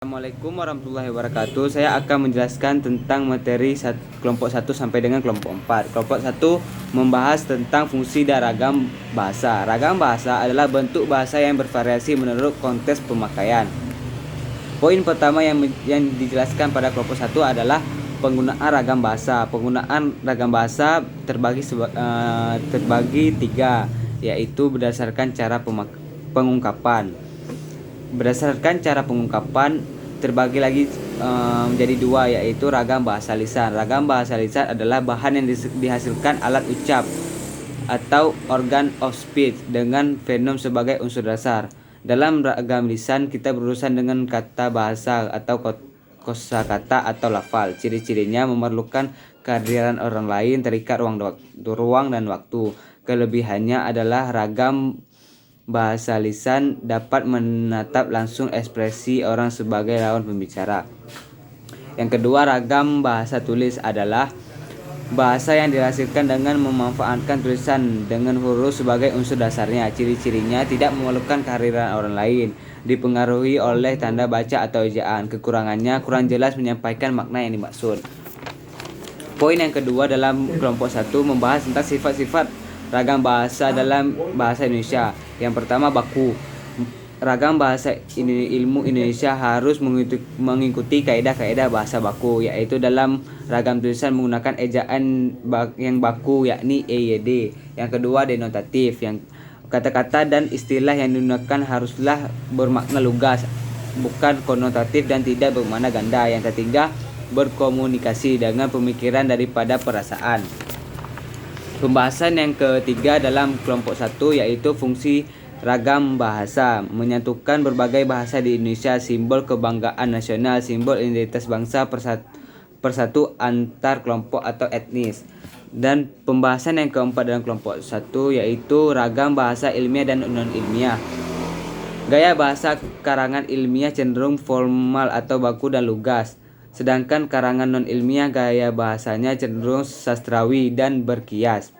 Assalamualaikum warahmatullahi wabarakatuh. Saya akan menjelaskan tentang materi kelompok 1 sampai dengan kelompok 4. Kelompok 1 membahas tentang fungsi dan ragam bahasa. Ragam bahasa adalah bentuk bahasa yang bervariasi menurut konteks pemakaian. Poin pertama yang dijelaskan pada kelompok 1 adalah penggunaan ragam bahasa. Penggunaan ragam bahasa terbagi 3, yaitu berdasarkan cara pengungkapan. Berdasarkan cara pengungkapan terbagi lagi menjadi 2, yaitu ragam bahasa lisan. Ragam bahasa lisan adalah bahan yang dihasilkan alat ucap atau organ of speech dengan fenom sebagai unsur dasar. Dalam ragam lisan kita berurusan dengan kata bahasa atau kosakata atau lafal. Ciri-cirinya memerlukan kehadiran orang lain, terikat ruang dan waktu. Kelebihannya adalah ragam bahasa lisan dapat menatap langsung ekspresi orang sebagai lawan pembicara. Yang kedua, ragam bahasa tulis adalah bahasa yang dihasilkan dengan memanfaatkan tulisan dengan huruf sebagai unsur dasarnya. Ciri-cirinya tidak memerlukan kehadiran orang lain, dipengaruhi oleh tanda baca atau ejaan. Kekurangannya kurang jelas menyampaikan makna yang dimaksud. Poin yang kedua dalam kelompok 1 membahas tentang sifat-sifat ragam bahasa dalam bahasa Indonesia. Yang pertama, baku. Ragam bahasa ilmu Indonesia harus mengikuti kaidah-kaidah bahasa baku, yaitu dalam ragam tulisan menggunakan ejaan yang baku, yakni EYD. Yang kedua, denotatif. Yang kata-kata dan istilah yang digunakan haruslah bermakna lugas, bukan konotatif dan tidak bermakna ganda. Yang ketiga, berkomunikasi dengan pemikiran daripada perasaan. Pembahasan yang ketiga dalam kelompok 1 yaitu fungsi ragam bahasa, menyatukan berbagai bahasa di Indonesia, simbol kebanggaan nasional, simbol identitas bangsa, persatu antar kelompok atau etnis. Dan pembahasan yang keempat dalam kelompok 1 yaitu ragam bahasa ilmiah dan non-ilmiah. Gaya bahasa karangan ilmiah cenderung formal atau baku dan lugas, sedangkan karangan non-ilmiah gaya bahasanya cenderung sastrawi dan berkias.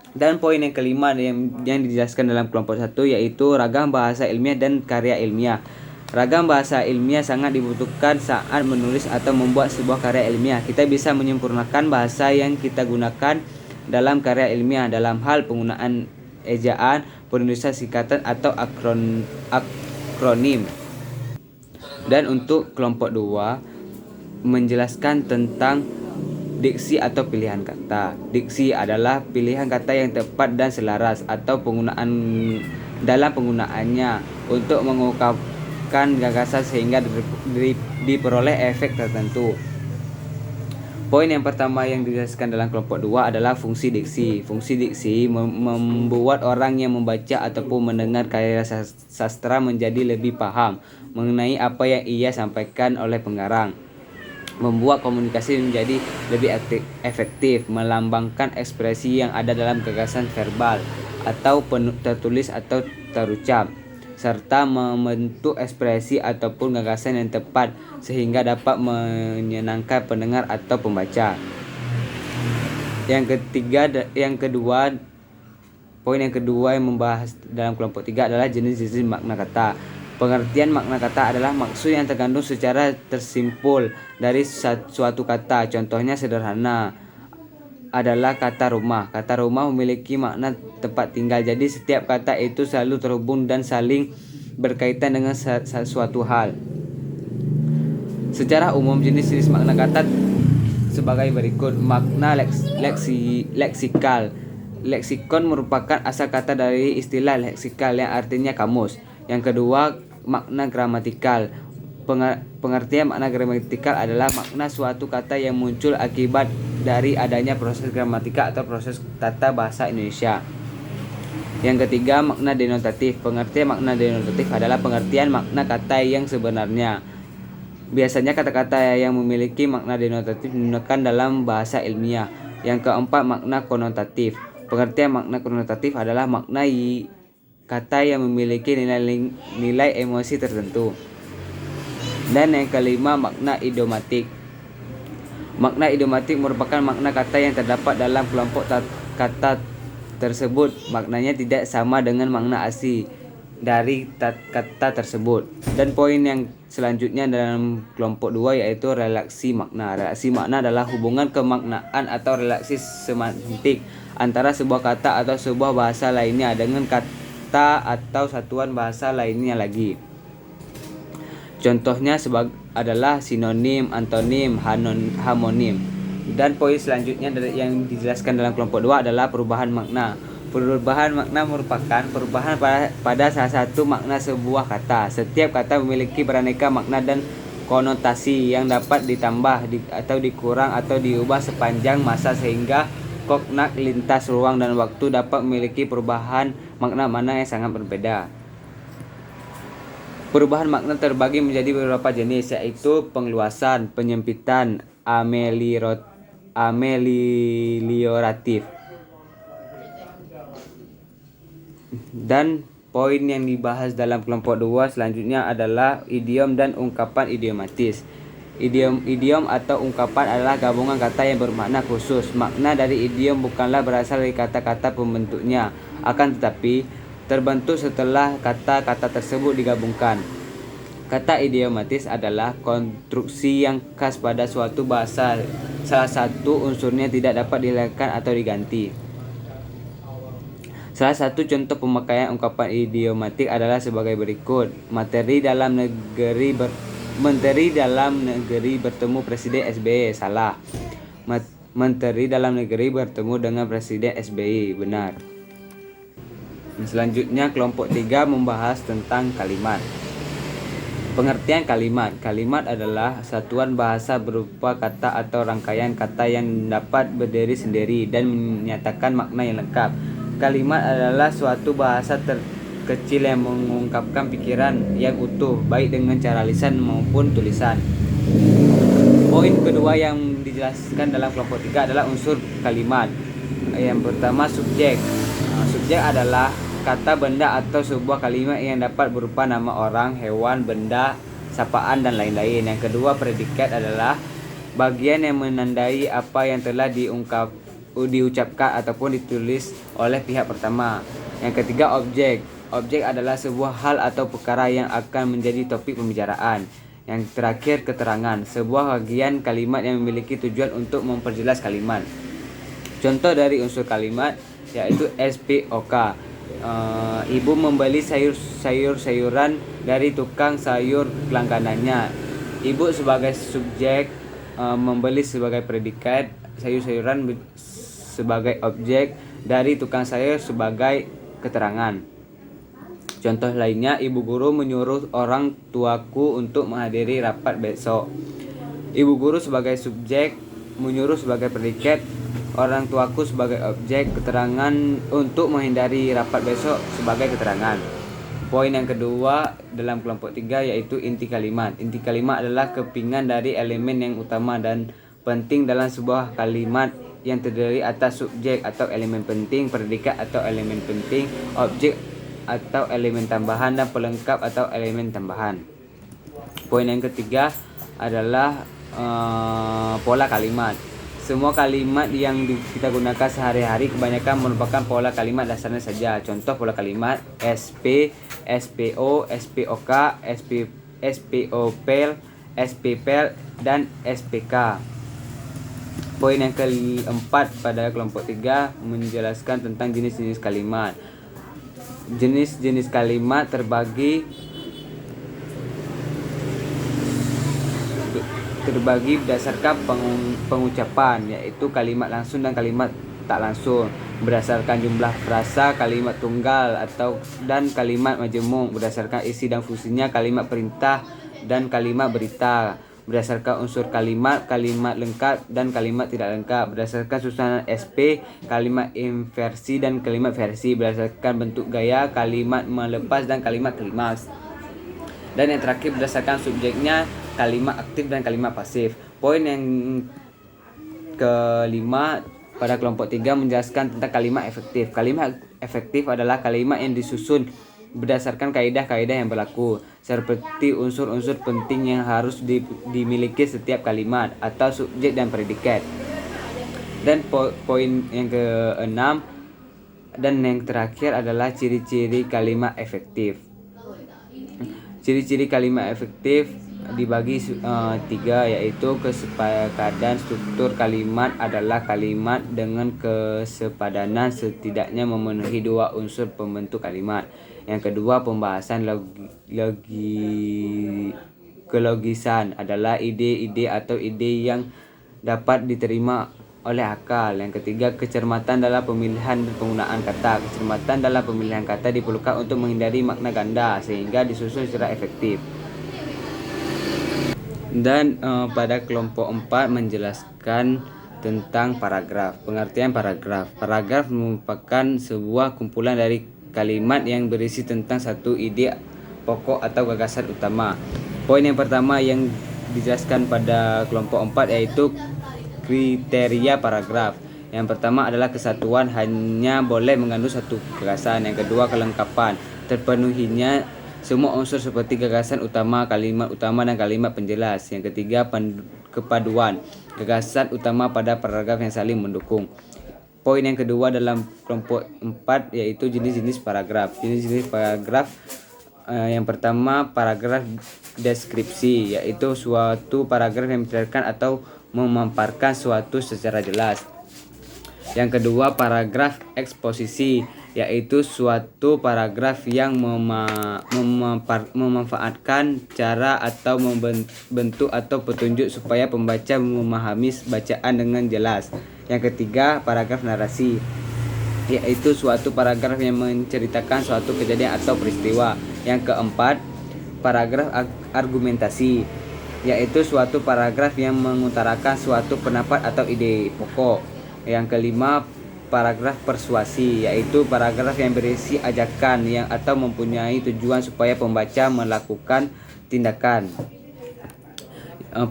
Dan poin yang kelima yang dijelaskan dalam kelompok 1 yaitu ragam bahasa ilmiah dan karya ilmiah. Ragam bahasa ilmiah sangat dibutuhkan saat menulis atau membuat sebuah karya ilmiah. Kita bisa menyempurnakan bahasa yang kita gunakan dalam karya ilmiah dalam hal penggunaan ejaan, penulisan singkatan atau akronim. Dan untuk kelompok 2 menjelaskan tentang diksi atau pilihan kata. Diksi adalah pilihan kata yang tepat dan selaras atau dalam penggunaannya untuk mengungkapkan gagasan sehingga diperoleh efek tertentu. Poin yang pertama yang dijelaskan dalam kelompok 2 adalah fungsi diksi. Fungsi diksi membuat orang yang membaca ataupun mendengar karya sastra menjadi lebih paham mengenai apa yang ia sampaikan oleh pengarang, membuat komunikasi menjadi lebih efektif, melambangkan ekspresi yang ada dalam gagasan verbal atau tertulis atau terucap, serta membentuk ekspresi ataupun gagasan yang tepat sehingga dapat menyenangkan pendengar atau pembaca. Poin yang kedua yang membahas dalam kelompok 3 adalah jenis-jenis makna kata. Pengertian makna kata adalah maksud yang terkandung secara tersimpul dari suatu kata. Contohnya sederhana adalah kata rumah. Kata rumah memiliki makna tempat tinggal. Jadi setiap kata itu selalu terhubung dan saling berkaitan dengan suatu hal. Secara umum jenis-jenis makna kata sebagai berikut. Makna leksikal. Leksikon merupakan asal kata dari istilah leksikal yang artinya kamus. Yang kedua, makna gramatikal. Pengertian makna gramatikal adalah makna suatu kata yang muncul akibat dari adanya proses gramatikal atau proses tata bahasa Indonesia. Yang ketiga, makna denotatif. Pengertian makna denotatif adalah pengertian makna kata yang sebenarnya. Biasanya kata-kata yang memiliki makna denotatif digunakan dalam bahasa ilmiah. Yang keempat, makna konotatif. Pengertian makna konotatif adalah makna kata yang memiliki nilai emosi tertentu. Dan yang kelima, makna idiomatik. Makna idiomatik merupakan makna kata yang terdapat dalam kelompok kata tersebut. Maknanya tidak sama dengan makna asli dari kata tersebut. Dan poin yang selanjutnya dalam kelompok 2 yaitu relasi makna. Relasi makna adalah hubungan kemaknaan atau relasi semantik antara sebuah kata atau sebuah bahasa lainnya dengan kata atau satuan bahasa lainnya lagi. Contohnya adalah sinonim, antonim, homonim. Dan poin selanjutnya yang dijelaskan dalam kelompok 2 adalah perubahan makna. Perubahan makna merupakan perubahan pada salah satu makna sebuah kata. Setiap kata memiliki beraneka makna dan konotasi yang dapat ditambah atau dikurang atau diubah sepanjang masa sehingga kognat lintas ruang dan waktu dapat memiliki perubahan makna-makna yang sangat berbeda. Perubahan makna terbagi menjadi beberapa jenis, yaitu pengeluasan, penyempitan, amelioratif. Dan poin yang dibahas dalam kelompok 2 selanjutnya adalah idiom dan ungkapan idiomatis. Idiom atau ungkapan adalah gabungan kata yang bermakna khusus. Makna dari idiom bukanlah berasal dari kata-kata pembentuknya, akan tetapi terbentuk setelah kata-kata tersebut digabungkan. Kata idiomatis adalah konstruksi yang khas pada suatu bahasa. Salah satu unsurnya tidak dapat dihilangkan atau diganti. Salah satu contoh pemakaian ungkapan idiomatik adalah sebagai berikut. Menteri dalam negeri bertemu Presiden SBY. Salah. Menteri dalam negeri bertemu dengan Presiden SBY. Benar. Selanjutnya kelompok 3 membahas tentang kalimat. Pengertian kalimat. Kalimat adalah satuan bahasa berupa kata atau rangkaian kata yang dapat berdiri sendiri dan menyatakan makna yang lengkap. Kalimat adalah suatu bahasa terkecil yang mengungkapkan pikiran yang utuh, baik dengan cara lisan maupun tulisan. Poin kedua yang dijelaskan dalam kelompok 3 adalah unsur kalimat. Yang pertama, subjek. Subjek adalah kata, benda atau sebuah kalimat yang dapat berupa nama orang, hewan, benda, sapaan, dan lain-lain. Yang kedua, predikat adalah bagian yang menandai apa yang telah diucapkan ataupun ditulis oleh pihak pertama. Yang ketiga, objek. Objek adalah sebuah hal atau perkara yang akan menjadi topik pembicaraan. Yang terakhir, keterangan. Sebuah bagian kalimat yang memiliki tujuan untuk memperjelas kalimat. Contoh dari unsur kalimat yaitu SPOK. Ibu membeli sayuran dari tukang sayur langganannya. Ibu sebagai subjek, membeli sebagai predikat, sayur-sayuran sebagai objek, dari tukang sayur sebagai keterangan. Contoh lainnya, ibu guru menyuruh orang tuaku untuk menghadiri rapat besok. Ibu guru sebagai subjek, menyuruh sebagai predikat, orang tuaku sebagai objek, keterangan untuk menghindari rapat besok sebagai keterangan. Poin yang kedua dalam kelompok 3 yaitu inti kalimat. Inti kalimat adalah kepingan dari elemen yang utama dan penting dalam sebuah kalimat yang terdiri atas subjek atau elemen penting, predikat atau elemen penting, objek atau elemen tambahan, dan pelengkap atau elemen tambahan. Poin yang ketiga adalah pola kalimat. Semua kalimat yang kita gunakan sehari-hari kebanyakan merupakan pola kalimat dasarnya saja. Contoh pola kalimat SP, SPO, SPOK, SPOPL, SPPL, dan SPK. Poin yang keempat pada kelompok 3 menjelaskan tentang jenis-jenis kalimat. Jenis-jenis kalimat terbagi berdasarkan pengucapan, yaitu kalimat langsung dan kalimat tak langsung. Berdasarkan jumlah frasa, kalimat tunggal dan kalimat majemuk. Berdasarkan isi dan fungsinya, kalimat perintah dan kalimat berita. Berdasarkan unsur kalimat, kalimat lengkap dan kalimat tidak lengkap. Berdasarkan susunan SP, kalimat inversi dan kalimat versi. Berdasarkan bentuk gaya, kalimat melepas dan kalimat klimaks. Dan yang terakhir berdasarkan subjeknya, kalimat aktif dan kalimat pasif. Poin yang kelima pada kelompok 3 menjelaskan tentang kalimat efektif. Kalimat efektif adalah kalimat yang disusun berdasarkan kaidah-kaidah yang berlaku, seperti unsur-unsur penting yang harus dimiliki setiap kalimat atau subjek dan predikat. Dan poin yang ke-6 dan yang terakhir adalah ciri-ciri kalimat efektif. Ciri-ciri kalimat efektif dibagi tiga, yaitu kesepakatan struktur kalimat adalah kalimat dengan kesepadanan setidaknya memenuhi dua unsur pembentuk kalimat. Yang kedua, pembahasan kelogisan adalah ide-ide atau ide yang dapat diterima oleh akal. Yang ketiga, kecermatan dalam pemilihan dan penggunaan kata. Kecermatan dalam pemilihan kata diperlukan untuk menghindari makna ganda sehingga disusun secara efektif. Dan pada kelompok 4 menjelaskan tentang paragraf. Pengertian paragraf. Paragraf merupakan sebuah kumpulan dari kalimat yang berisi tentang satu ide pokok atau gagasan utama. Poin yang pertama yang dijelaskan pada kelompok 4 yaitu kriteria paragraf. Yang pertama adalah kesatuan, hanya boleh mengandung satu gagasan. Yang kedua, kelengkapan, terpenuhinya semua unsur seperti gagasan utama, kalimat utama, dan kalimat penjelas. Yang ketiga, kepaduan, gagasan utama pada paragraf yang saling mendukung. Poin yang kedua dalam kelompok 4 yaitu jenis-jenis paragraf. Jenis-jenis paragraf yang pertama, paragraf deskripsi, yaitu suatu paragraf yang menjelaskan atau memaparkan suatu secara jelas. Yang kedua, paragraf eksposisi, yaitu suatu paragraf yang memanfaatkan cara atau bentuk atau petunjuk supaya pembaca memahami bacaan dengan jelas. Yang ketiga, paragraf narasi, yaitu suatu paragraf yang menceritakan suatu kejadian atau peristiwa. Yang keempat, paragraf argumentasi, yaitu suatu paragraf yang mengutarakan suatu pendapat atau ide pokok. Yang kelima, paragraf persuasi, yaitu paragraf yang berisi ajakan yang atau mempunyai tujuan supaya pembaca melakukan tindakan.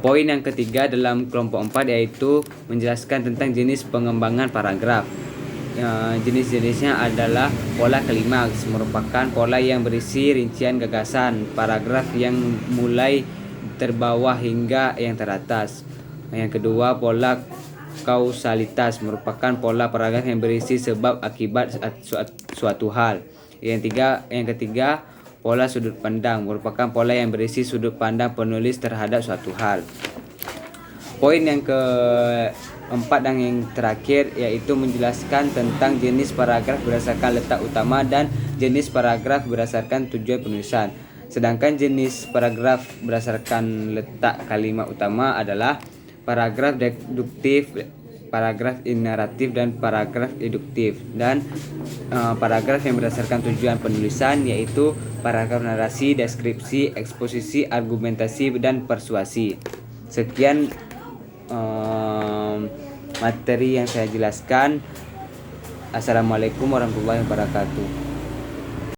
Poin yang ketiga dalam kelompok 4 yaitu menjelaskan tentang jenis pengembangan paragraf. Jenis-jenisnya adalah pola klimaks, merupakan pola yang berisi rincian gagasan paragraf yang mulai terbawah hingga yang teratas. Yang kedua, pola kausalitas, merupakan pola paragraf yang berisi sebab akibat suatu hal. Yang ketiga, pola sudut pandang, merupakan pola yang berisi sudut pandang penulis terhadap suatu hal. Poin yang keempat dan yang terakhir yaitu menjelaskan tentang jenis paragraf berdasarkan letak utama dan jenis paragraf berdasarkan tujuan penulisan. Sedangkan jenis paragraf berdasarkan letak kalimat utama adalah paragraf deduktif, paragraf naratif, dan paragraf induktif. Dan paragraf yang berdasarkan tujuan penulisan yaitu paragraf narasi, deskripsi, eksposisi, argumentasi, dan persuasi. Sekian materi yang saya jelaskan. Assalamualaikum warahmatullahi wabarakatuh.